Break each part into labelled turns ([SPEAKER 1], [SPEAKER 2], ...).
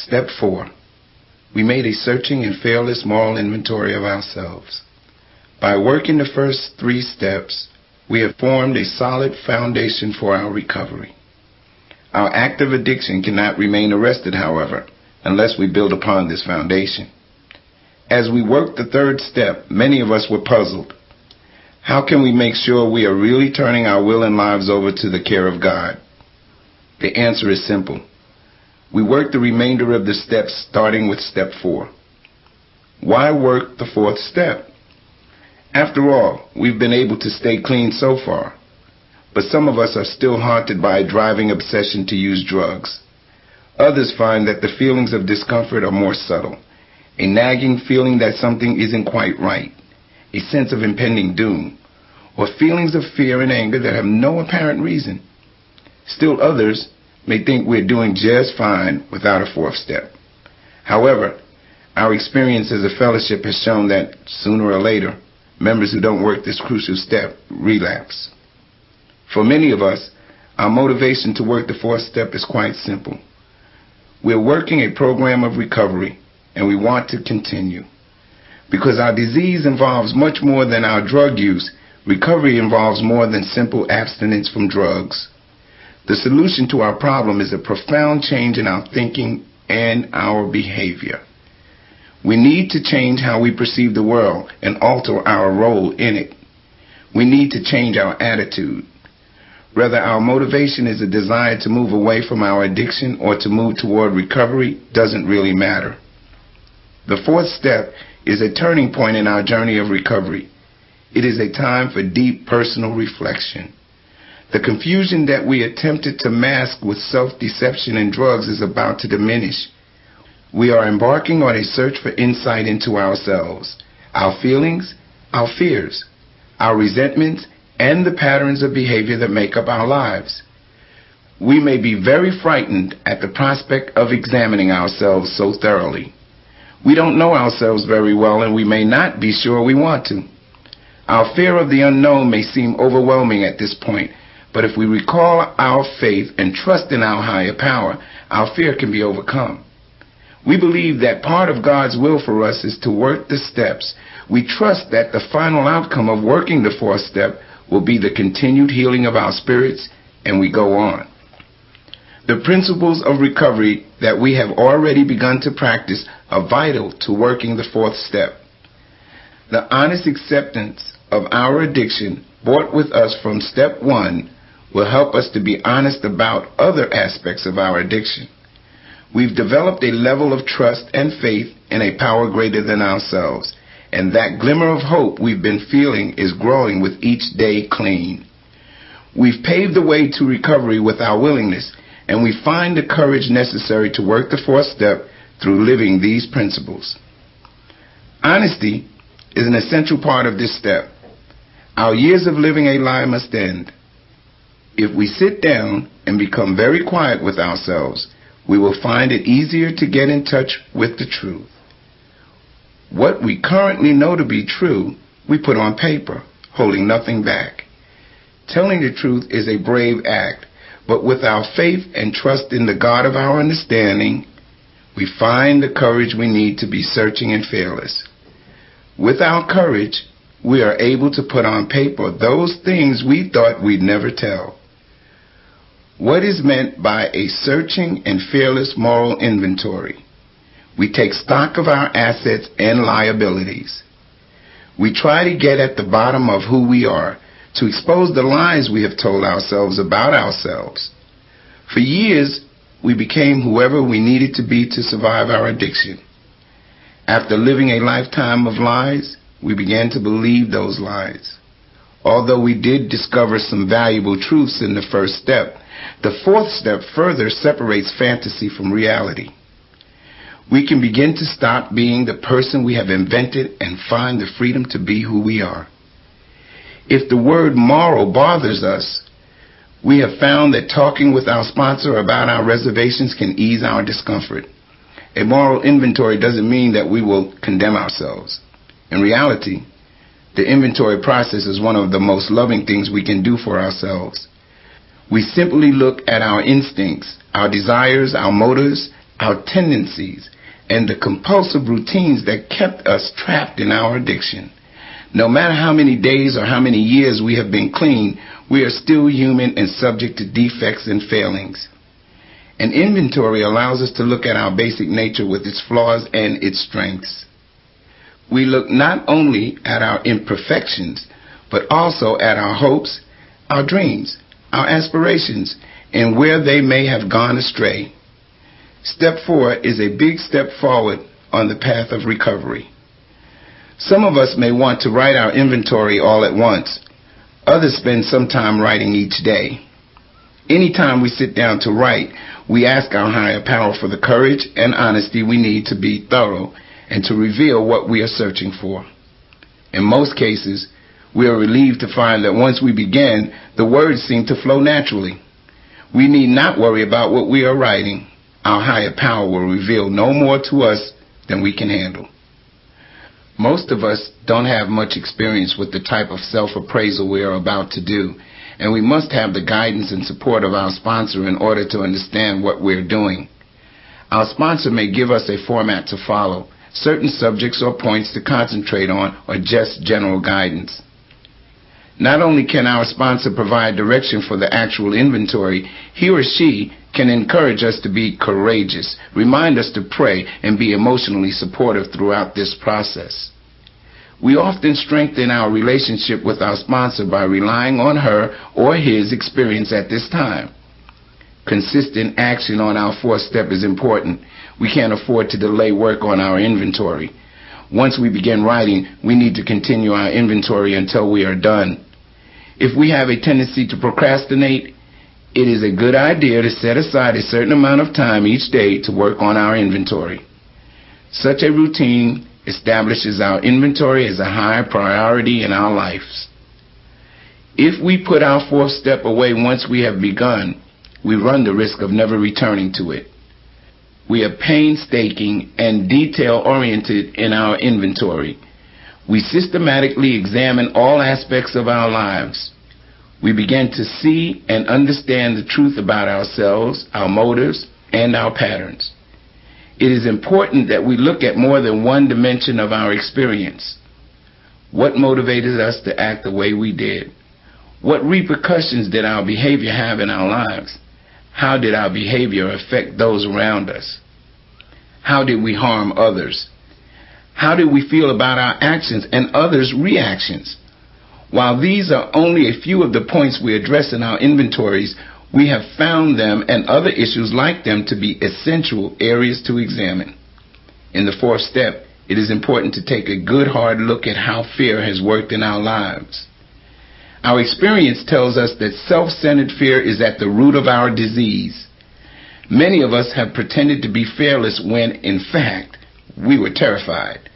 [SPEAKER 1] Step 4. We made a searching and fearless moral inventory of ourselves. By working the first 3 steps, we have formed a solid foundation for our recovery. Our active addiction cannot remain arrested, however, unless we build upon this foundation. As we worked the 3rd step, many of us were puzzled. How can we make sure we are really turning our will and lives over to the care of God? The answer is simple. We work the remainder of the steps starting with step 4. Why work the 4th step? After all, we've been able to stay clean so far, but some of us are still haunted by a driving obsession to use drugs. Others find that the feelings of discomfort are more subtle, a nagging feeling that something isn't quite right, a sense of impending doom, or feelings of fear and anger that have no apparent reason. Still others may think we're doing just fine without a 4th step. However, our experience as a fellowship has shown that sooner or later, members who don't work this crucial step relapse. For many of us, our motivation to work the 4th step is quite simple. We're working a program of recovery, and we want to continue. Because our disease involves much more than our drug use, recovery involves more than simple abstinence from drugs. The solution to our problem is a profound change in our thinking and our behavior. We need to change how we perceive the world and alter our role in it. We need to change our attitude. Whether our motivation is a desire to move away from our addiction or to move toward recovery doesn't really matter. The 4th step is a turning point in our journey of recovery. It is a time for deep personal reflection. The confusion that we attempted to mask with self-deception and drugs is about to diminish. We are embarking on a search for insight into ourselves, our feelings, our fears, our resentments, and the patterns of behavior that make up our lives. We may be very frightened at the prospect of examining ourselves so thoroughly. We don't know ourselves very well, and we may not be sure we want to. Our fear of the unknown may seem overwhelming at this point, but if we recall our faith and trust in our higher power, our fear can be overcome. We believe that part of God's will for us is to work the steps. We trust that the final outcome of working the 4th step will be the continued healing of our spirits, and we go on. The principles of recovery that we have already begun to practice are vital to working the 4th step. The honest acceptance of our addiction brought with us from step 1 will help us to be honest about other aspects of our addiction. We've developed a level of trust and faith in a power greater than ourselves, and that glimmer of hope we've been feeling is growing with each day clean. We've paved the way to recovery with our willingness, and we find the courage necessary to work the 4th step through living these principles. Honesty is an essential part of this step. Our years of living a lie must end. If we sit down and become very quiet with ourselves, we will find it easier to get in touch with the truth. What we currently know to be true, we put on paper, holding nothing back. Telling the truth is a brave act, but with our faith and trust in the God of our understanding, we find the courage we need to be searching and fearless. With our courage, we are able to put on paper those things we thought we'd never tell. What is meant by a searching and fearless moral inventory? We take stock of our assets and liabilities. We try to get at the bottom of who we are, to expose the lies we have told ourselves about ourselves. For years, we became whoever we needed to be to survive our addiction. After living a lifetime of lies, we began to believe those lies. Although we did discover some valuable truths in the 1st step, the 4th step further separates fantasy from reality. We can begin to stop being the person we have invented and find the freedom to be who we are. If the word moral bothers us, we have found that talking with our sponsor about our reservations can ease our discomfort. A moral inventory doesn't mean that we will condemn ourselves. In reality, the inventory process is one of the most loving things we can do for ourselves. We simply look at our instincts, our desires, our motives, our tendencies, and the compulsive routines that kept us trapped in our addiction. No matter how many days or how many years we have been clean, we are still human and subject to defects and failings. An inventory allows us to look at our basic nature with its flaws and its strengths. We look not only at our imperfections, but also at our hopes, our dreams, our aspirations, and where they may have gone astray. Step 4 is a big step forward on the path of recovery. Some of us may want to write our inventory all at once. Others spend some time writing each day. Anytime we sit down to write, we ask our higher power for the courage and honesty we need to be thorough and to reveal what we are searching for. In most cases, we are relieved to find that once we begin, the words seem to flow naturally. We need not worry about what we are writing. Our higher power will reveal no more to us than we can handle. Most of us don't have much experience with the type of self-appraisal we are about to do, and we must have the guidance and support of our sponsor in order to understand what we're doing. Our sponsor may give us a format to follow, certain subjects or points to concentrate on, or just general guidance. Not only can our sponsor provide direction for the actual inventory, he or she can encourage us to be courageous, remind us to pray, and be emotionally supportive throughout this process. We often strengthen our relationship with our sponsor by relying on her or his experience at this time. Consistent action on our 4th step is important. We can't afford to delay work on our inventory. Once we begin writing, we need to continue our inventory until we are done. If we have a tendency to procrastinate, it is a good idea to set aside a certain amount of time each day to work on our inventory. Such a routine establishes our inventory as a high priority in our lives. If we put our 4th step away once we have begun, we run the risk of never returning to it. We are painstaking and detail-oriented in our inventory. We systematically examine all aspects of our lives. We begin to see and understand the truth about ourselves, our motives, and our patterns. It is important that we look at more than one dimension of our experience. What motivated us to act the way we did? What repercussions did our behavior have in our lives? How did our behavior affect those around us? How did we harm others? How did we feel about our actions and others' reactions? While these are only a few of the points we address in our inventories, we have found them and other issues like them to be essential areas to examine. In the 4th step, it is important to take a good hard look at how fear has worked in our lives. Our experience tells us that self-centered fear is at the root of our disease. Many of us have pretended to be fearless when, in fact, we were terrified.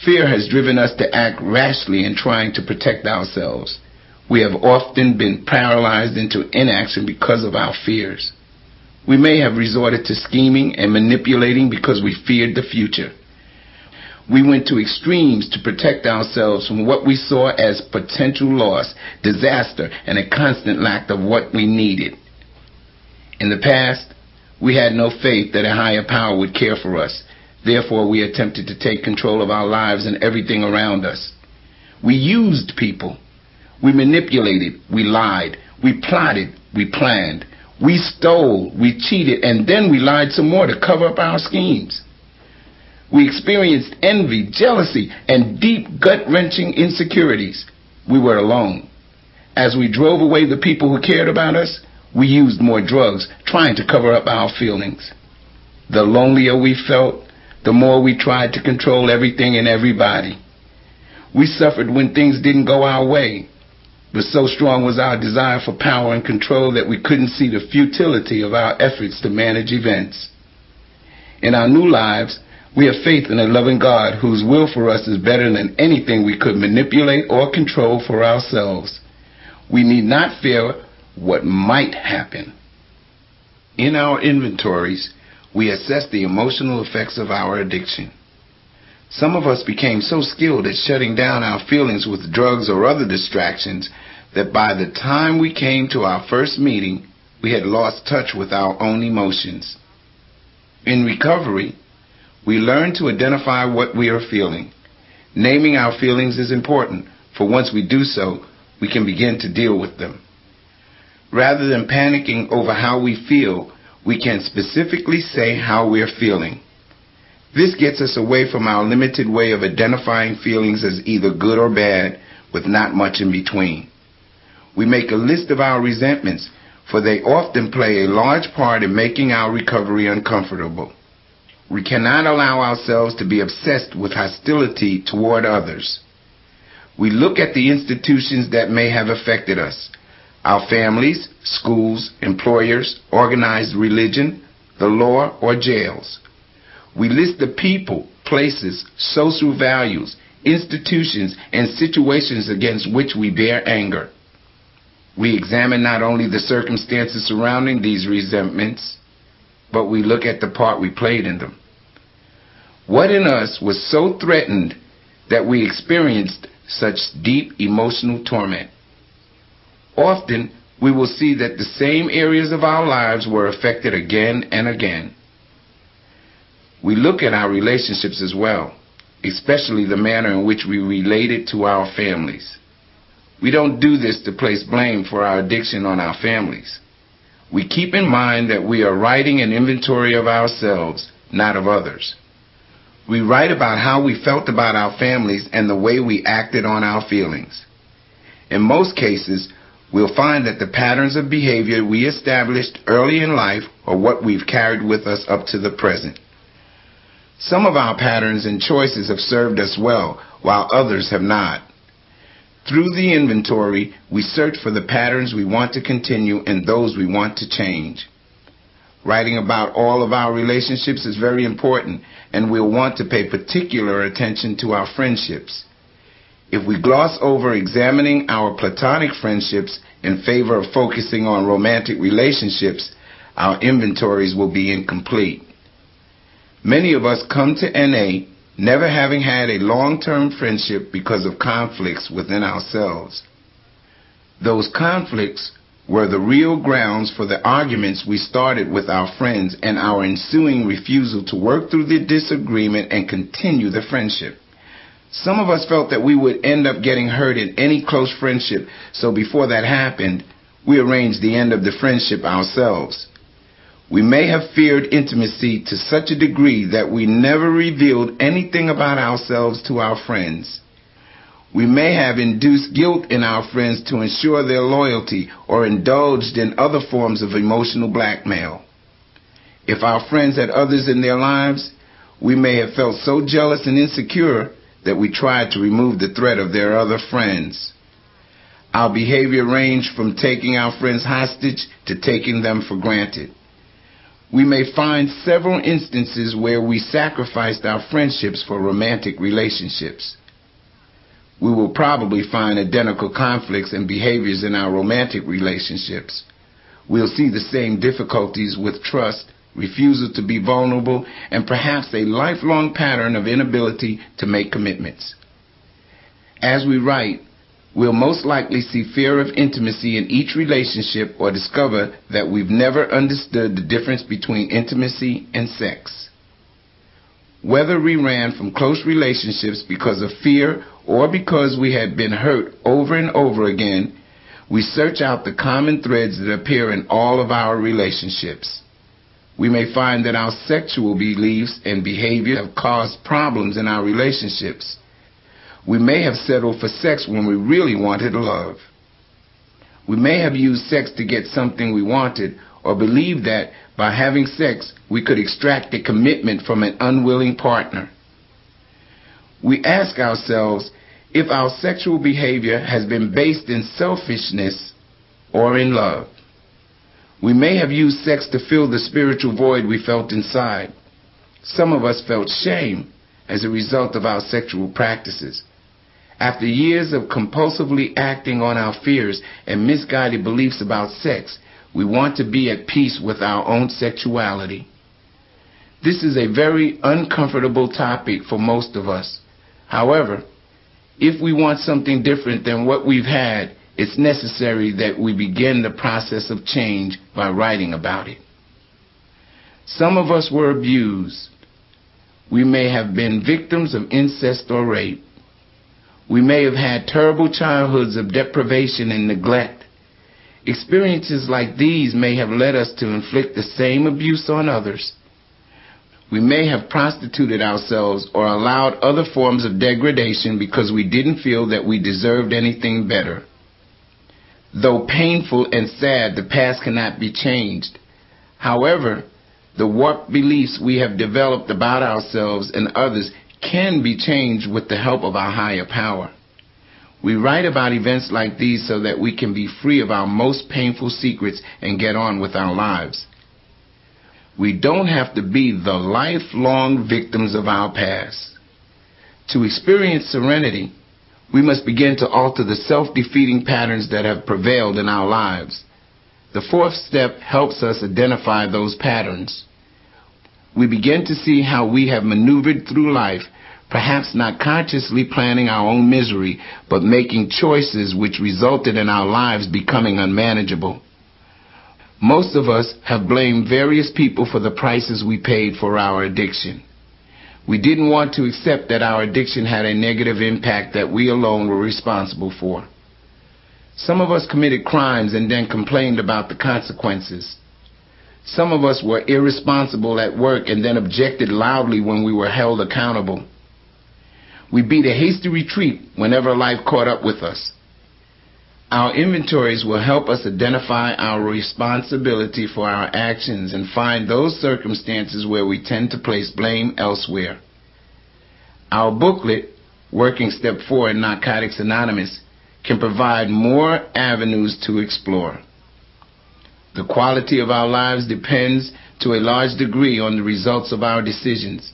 [SPEAKER 1] Fear has driven us to act rashly in trying to protect ourselves. We have often been paralyzed into inaction because of our fears. We may have resorted to scheming and manipulating because we feared the future. We went to extremes to protect ourselves from what we saw as potential loss, disaster, and a constant lack of what we needed. In the past, we had no faith that a higher power would care for us. Therefore, we attempted to take control of our lives and everything around us. We used people. We manipulated. We lied. We plotted. We planned. We stole. We cheated. And then we lied some more to cover up our schemes. We experienced envy, jealousy, and deep gut-wrenching insecurities. We were alone. As we drove away the people who cared about us, we used more drugs, trying to cover up our feelings. The lonelier we felt, the more we tried to control everything and everybody. We suffered when things didn't go our way, but so strong was our desire for power and control that we couldn't see the futility of our efforts to manage events. In our new lives, we have faith in a loving God whose will for us is better than anything we could manipulate or control for ourselves. We need not fear what might happen. In our inventories, we assess the emotional effects of our addiction. Some of us became so skilled at shutting down our feelings with drugs or other distractions that by the time we came to our first meeting, we had lost touch with our own emotions. In recovery, we learn to identify what we are feeling. Naming our feelings is important, for once we do so, we can begin to deal with them. Rather than panicking over how we feel, we can specifically say how we're feeling. This gets us away from our limited way of identifying feelings as either good or bad, with not much in between. We make a list of our resentments, for they often play a large part in making our recovery uncomfortable. We cannot allow ourselves to be obsessed with hostility toward others. We look at the institutions that may have affected us: our families, schools, employers, organized religion, the law, or jails. We list the people, places, social values, institutions, and situations against which we bear anger. We examine not only the circumstances surrounding these resentments, but we look at the part we played in them. What in us was so threatened that we experienced such deep emotional torment? Often, we will see that the same areas of our lives were affected again and again. We look at our relationships as well, especially the manner in which we related to our families. We don't do this to place blame for our addiction on our families. We keep in mind that we are writing an inventory of ourselves, not of others. We write about how we felt about our families and the way we acted on our feelings. In most cases, we'll find that the patterns of behavior we established early in life are what we've carried with us up to the present. Some of our patterns and choices have served us well, while others have not. Through the inventory, we search for the patterns we want to continue and those we want to change. Writing about all of our relationships is very important, and we'll want to pay particular attention to our friendships. If we gloss over examining our platonic friendships in favor of focusing on romantic relationships, our inventories will be incomplete. Many of us come to NA never having had a long-term friendship because of conflicts within ourselves. Those conflicts were the real grounds for the arguments we started with our friends and our ensuing refusal to work through the disagreement and continue the friendship. Some of us felt that we would end up getting hurt in any close friendship, so before that happened, we arranged the end of the friendship ourselves. We may have feared intimacy to such a degree that we never revealed anything about ourselves to our friends. We may have induced guilt in our friends to ensure their loyalty or indulged in other forms of emotional blackmail. If our friends had others in their lives, we may have felt so jealous and insecure that we tried to remove the threat of their other friends. Our behavior ranged from taking our friends hostage to taking them for granted. We may find several instances where we sacrificed our friendships for romantic relationships. We will probably find identical conflicts and behaviors in our romantic relationships. We'll see the same difficulties with trust, refusal to be vulnerable, and perhaps a lifelong pattern of inability to make commitments. As we write, we'll most likely see fear of intimacy in each relationship or discover that we've never understood the difference between intimacy and sex. Whether we ran from close relationships because of fear or because we had been hurt over and over again, we search out the common threads that appear in all of our relationships. We may find that our sexual beliefs and behavior have caused problems in our relationships. We may have settled for sex when we really wanted love. We may have used sex to get something we wanted, or believed that by having sex we could extract a commitment from an unwilling partner. We ask ourselves if our sexual behavior has been based in selfishness or in love. We may have used sex to fill the spiritual void we felt inside. Some of us felt shame as a result of our sexual practices. After years of compulsively acting on our fears and misguided beliefs about sex, we want to be at peace with our own sexuality. This is a very uncomfortable topic for most of us. However, if we want something different than what we've had, it's necessary that we begin the process of change by writing about it. Some of us were abused. We may have been victims of incest or rape. We may have had terrible childhoods of deprivation and neglect. Experiences like these may have led us to inflict the same abuse on others. We may have prostituted ourselves or allowed other forms of degradation because we didn't feel that we deserved anything better. Though painful and sad, the past cannot be changed. However, the warped beliefs we have developed about ourselves and others can be changed with the help of our higher power. We write about events like these so that we can be free of our most painful secrets and get on with our lives. We don't have to be the lifelong victims of our past. To experience serenity, we must begin to alter the self-defeating patterns that have prevailed in our lives. The fourth step helps us identify those patterns. We begin to see how we have maneuvered through life, perhaps not consciously planning our own misery, but making choices which resulted in our lives becoming unmanageable. Most of us have blamed various people for the prices we paid for our addiction. We didn't want to accept that our addiction had a negative impact that we alone were responsible for. Some of us committed crimes and then complained about the consequences. Some of us were irresponsible at work and then objected loudly when we were held accountable. We beat a hasty retreat whenever life caught up with us. Our inventories will help us identify our responsibility for our actions and find those circumstances where we tend to place blame elsewhere. Our booklet, Working Step 4 in Narcotics Anonymous, can provide more avenues to explore. The quality of our lives depends to a large degree on the results of our decisions.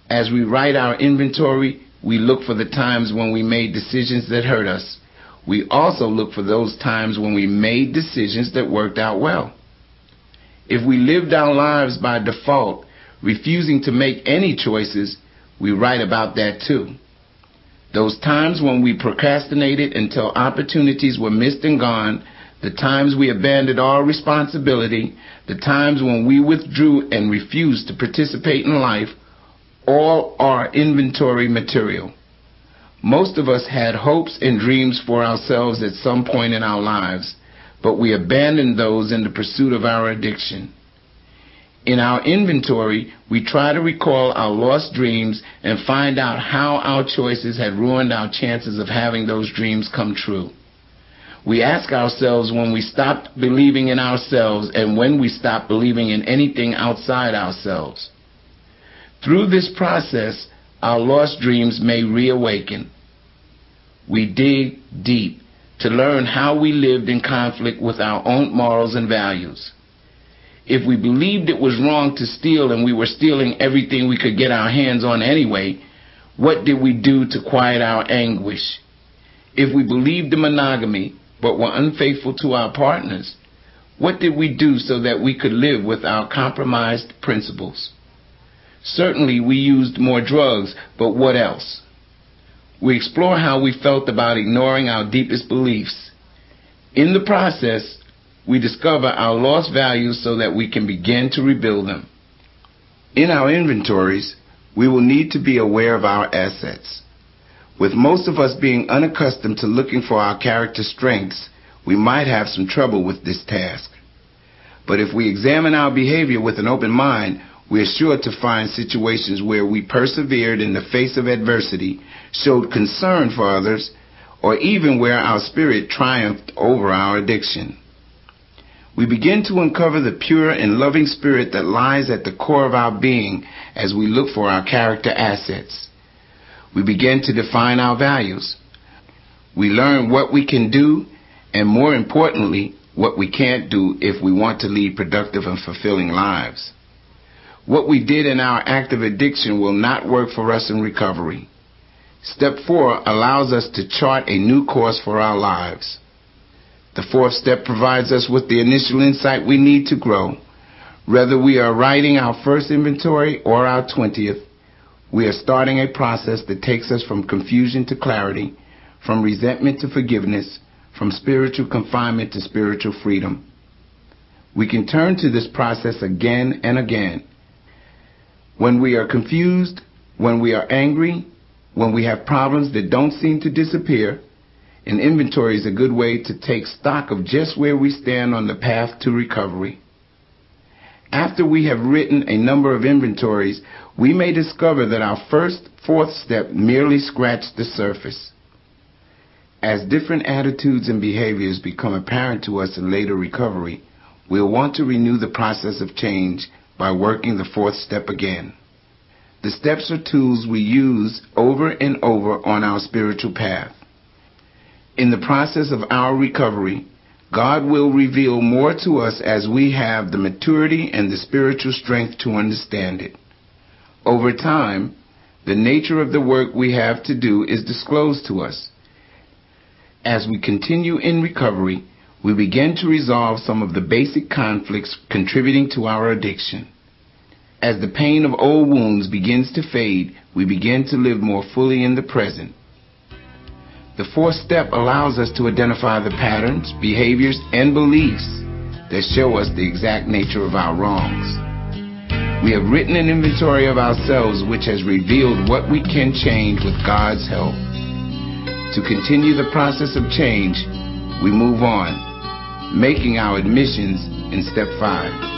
[SPEAKER 1] As we write our inventory, we look for the times when we made decisions that hurt us. We also look for those times when we made decisions that worked out well. If we lived our lives by default, refusing to make any choices, we write about that too. Those times when we procrastinated until opportunities were missed and gone, the times we abandoned all responsibility, the times when we withdrew and refused to participate in life, all are inventory material. Most of us had hopes and dreams for ourselves at some point in our lives, but we abandoned those in the pursuit of our addiction. In our inventory, we try to recall our lost dreams and find out how our choices had ruined our chances of having those dreams come true. We ask ourselves when we stopped believing in ourselves and when we stopped believing in anything outside ourselves. Through this process, our lost dreams may reawaken. We dig deep to learn how we lived in conflict with our own morals and values. If we believed it was wrong to steal and we were stealing everything we could get our hands on anyway, what did we do to quiet our anguish? If we believed in monogamy but were unfaithful to our partners, what did we do so that we could live with our compromised principles? Certainly we used more drugs, but what else? We explore how we felt about ignoring our deepest beliefs. In the process, we discover our lost values so that we can begin to rebuild them. In our inventories, we will need to be aware of our assets. With most of us being unaccustomed to looking for our character strengths, we might have some trouble with this task. But if we examine our behavior with an open mind, we are sure to find situations where we persevered in the face of adversity, showed concern for others, or even where our spirit triumphed over our addiction. We begin to uncover the pure and loving spirit that lies at the core of our being as we look for our character assets. We begin to define our values. We learn what we can do, and more importantly, what we can't do if we want to lead productive and fulfilling lives. What we did in our active addiction will not work for us in recovery. Step 4 allows us to chart a new course for our lives. The fourth step provides us with the initial insight we need to grow. Whether we are writing our first inventory or our 20th, we are starting a process that takes us from confusion to clarity, from resentment to forgiveness, from spiritual confinement to spiritual freedom. We can turn to this process again and again. When we are confused, when we are angry, when we have problems that don't seem to disappear, an inventory is a good way to take stock of just where we stand on the path to recovery. After we have written a number of inventories, we may discover that our fourth step merely scratched the surface. As different attitudes and behaviors become apparent to us in later recovery, we'll want to renew the process of change by working the fourth step again. The steps are tools we use over and over on our spiritual path. In the process of our recovery, God will reveal more to us as we have the maturity and the spiritual strength to understand it. Over time, the nature of the work we have to do is disclosed to us. As we continue in recovery, we begin to resolve some of the basic conflicts contributing to our addiction. As the pain of old wounds begins to fade, we begin to live more fully in the present. The fourth step allows us to identify the patterns, behaviors, and beliefs that show us the exact nature of our wrongs. We have written an inventory of ourselves which has revealed what we can change with God's help. To continue the process of change, we move on, making our admissions in step 5.